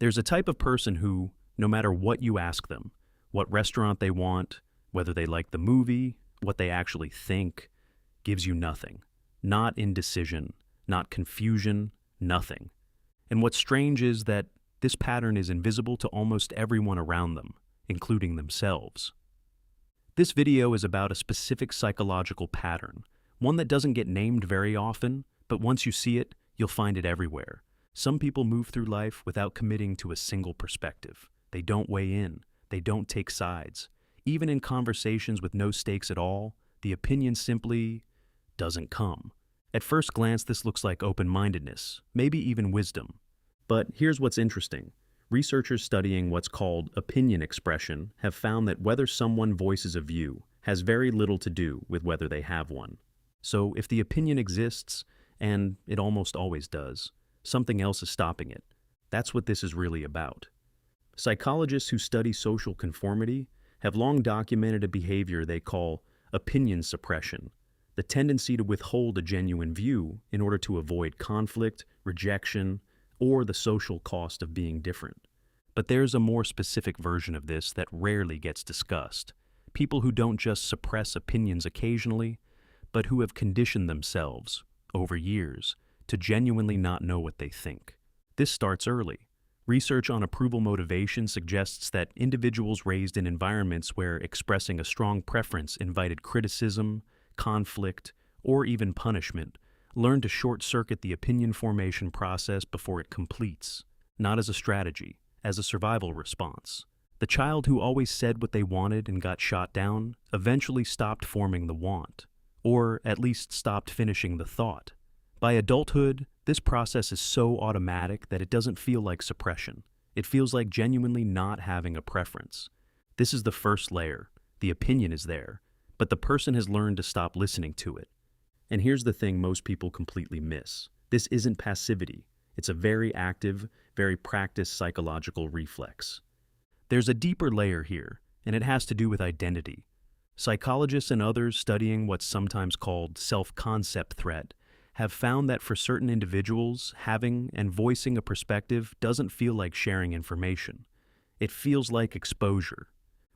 There's a type of person who, no matter what you ask them, what restaurant they want, whether they like the movie, what they actually think, gives you nothing. Not indecision, not confusion, nothing. And what's strange is that this pattern is invisible to almost everyone around them, including themselves. This video is about a specific psychological pattern, one that doesn't get named very often, but once you see it, you'll find it everywhere. Some people move through life without committing to a single perspective. They don't weigh in. They don't take sides. Even in conversations with no stakes at all, the opinion simply doesn't come. At first glance, this looks like open-mindedness, maybe even wisdom. But here's what's interesting. Researchers studying what's called opinion expression have found that whether someone voices a view has very little to do with whether they have one. So if the opinion exists, and it almost always does, something else is stopping it. That's what this is really about. Psychologists who study social conformity have long documented a behavior they call opinion suppression, the tendency to withhold a genuine view in order to avoid conflict, rejection, or the social cost of being different. But there's a more specific version of this that rarely gets discussed. People who don't just suppress opinions occasionally, but who have conditioned themselves, over years, to genuinely not know what they think. This starts early. Research on approval motivation suggests that individuals raised in environments where expressing a strong preference invited criticism, conflict, or even punishment learn to short-circuit the opinion formation process before it completes, not as a strategy, as a survival response. The child who always said what they wanted and got shot down eventually stopped forming the want, or at least stopped finishing the thought. By adulthood, this process is so automatic that it doesn't feel like suppression. It feels like genuinely not having a preference. This is the first layer. The opinion is there, but the person has learned to stop listening to it. And here's the thing most people completely miss. This isn't passivity. It's a very active, very practiced psychological reflex. There's a deeper layer here, and it has to do with identity. Psychologists and others studying what's sometimes called self-concept threat have found that for certain individuals, having and voicing a perspective doesn't feel like sharing information. It feels like exposure.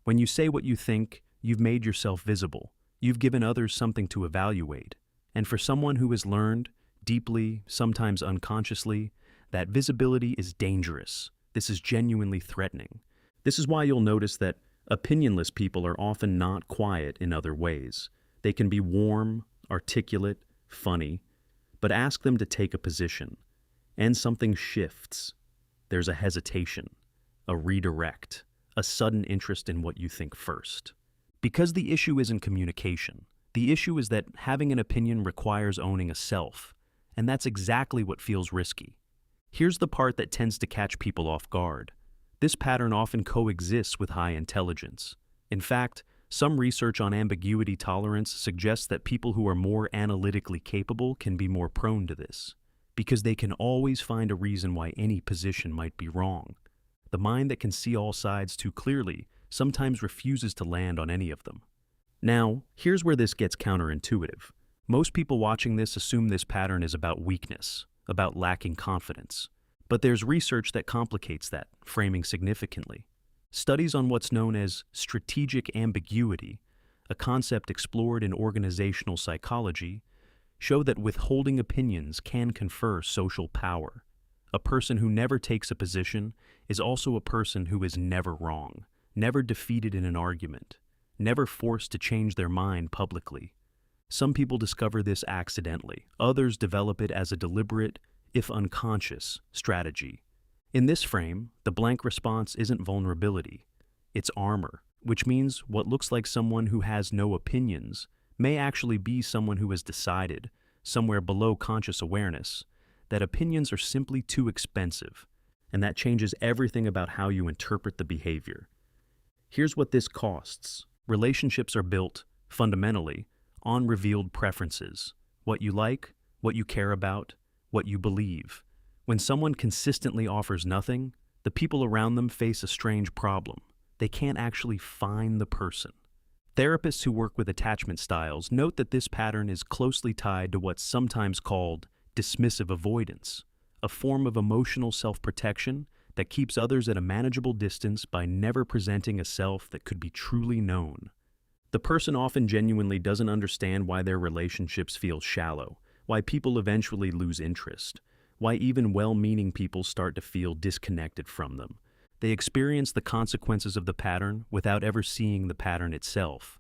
When you say what you think, you've made yourself visible. You've given others something to evaluate. And for someone who has learned, deeply, sometimes unconsciously, that visibility is dangerous. This is genuinely threatening. This is why you'll notice that opinionless people are often not quiet in other ways. They can be warm, articulate, funny, but ask them to take a position, and something shifts. There's a hesitation, a redirect, a sudden interest in what you think first. Because the issue isn't communication. The issue is that having an opinion requires owning a self, and that's exactly what feels risky. Here's the part that tends to catch people off guard. This pattern often coexists with high intelligence. In fact, some research on ambiguity tolerance suggests that people who are more analytically capable can be more prone to this, because they can always find a reason why any position might be wrong. The mind that can see all sides too clearly sometimes refuses to land on any of them. Now, here's where this gets counterintuitive. Most people watching this assume this pattern is about weakness, about lacking confidence. But there's research that complicates that, framing significantly. Studies on what's known as strategic ambiguity, a concept explored in organizational psychology, show that withholding opinions can confer social power. A person who never takes a position is also a person who is never wrong, never defeated in an argument, never forced to change their mind publicly. Some people discover this accidentally. Others develop it as a deliberate, if unconscious, strategy. In this frame, the blank response isn't vulnerability. It's armor, which means what looks like someone who has no opinions may actually be someone who has decided, somewhere below conscious awareness, that opinions are simply too expensive, and that changes everything about how you interpret the behavior. Here's what this costs. Relationships are built, fundamentally, on revealed preferences. What you like, what you care about, what you believe. When someone consistently offers nothing, the people around them face a strange problem. They can't actually find the person. Therapists who work with attachment styles note that this pattern is closely tied to what's sometimes called dismissive avoidance, a form of emotional self-protection that keeps others at a manageable distance by never presenting a self that could be truly known. The person often genuinely doesn't understand why their relationships feel shallow, why people eventually lose interest, why even well-meaning people start to feel disconnected from them. They experience the consequences of the pattern without ever seeing the pattern itself.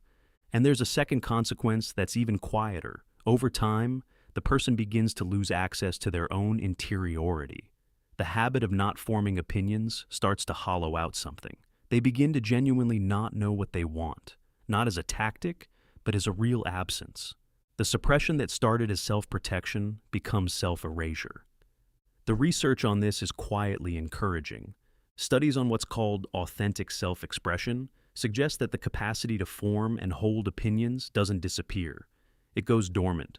And there's a second consequence that's even quieter. Over time, the person begins to lose access to their own interiority. The habit of not forming opinions starts to hollow out something. They begin to genuinely not know what they want, not as a tactic, but as a real absence. The suppression that started as self-protection becomes self-erasure. The research on this is quietly encouraging. Studies on what's called authentic self-expression suggest that the capacity to form and hold opinions doesn't disappear. It goes dormant.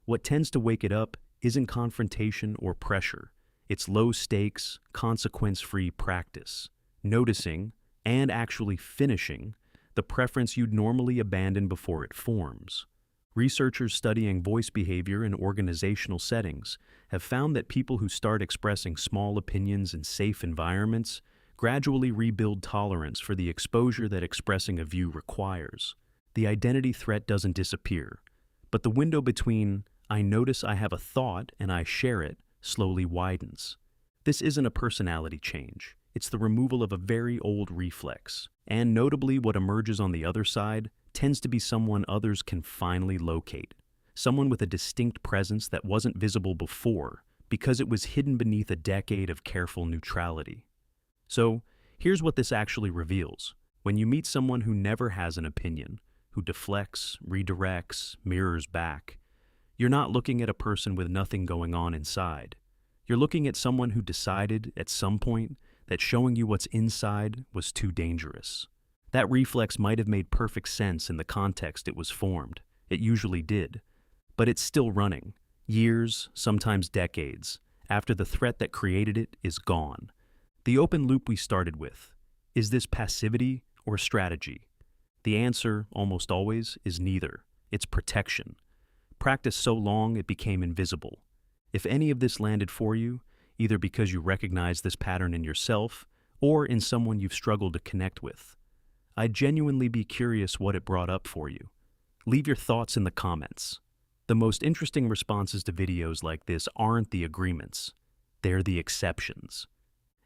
What tends to wake it up isn't confrontation or pressure. It's low-stakes, consequence-free practice, noticing, and actually finishing, the preference you'd normally abandon before it forms. Researchers studying voice behavior in organizational settings have found that people who start expressing small opinions in safe environments gradually rebuild tolerance for the exposure that expressing a view requires. The identity threat doesn't disappear, but the window between "I notice I have a thought and I share it" slowly widens. This isn't a personality change. It's the removal of a very old reflex. And notably, what emerges on the other side tends to be someone others can finally locate. Someone with a distinct presence that wasn't visible before because it was hidden beneath a decade of careful neutrality. So, here's what this actually reveals. When you meet someone who never has an opinion, who deflects, redirects, mirrors back, you're not looking at a person with nothing going on inside. You're looking at someone who decided, at some point, that showing you what's inside was too dangerous. That reflex might have made perfect sense in the context it was formed. It usually did. But it's still running, years, sometimes decades, after the threat that created it is gone. The open loop we started with. Is this passivity or strategy? The answer, almost always, is neither. It's protection. Practiced so long it became invisible. If any of this landed for you, either because you recognize this pattern in yourself or in someone you've struggled to connect with, I'd genuinely be curious what it brought up for you. Leave your thoughts in the comments. The most interesting responses to videos like this aren't the agreements. They're the exceptions.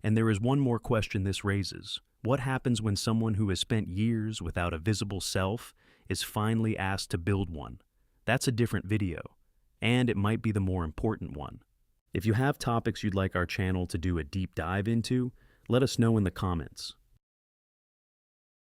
And there is one more question this raises. What happens when someone who has spent years without a visible self is finally asked to build one? That's a different video, and it might be the more important one. If you have topics you'd like our channel to do a deep dive into, let us know in the comments.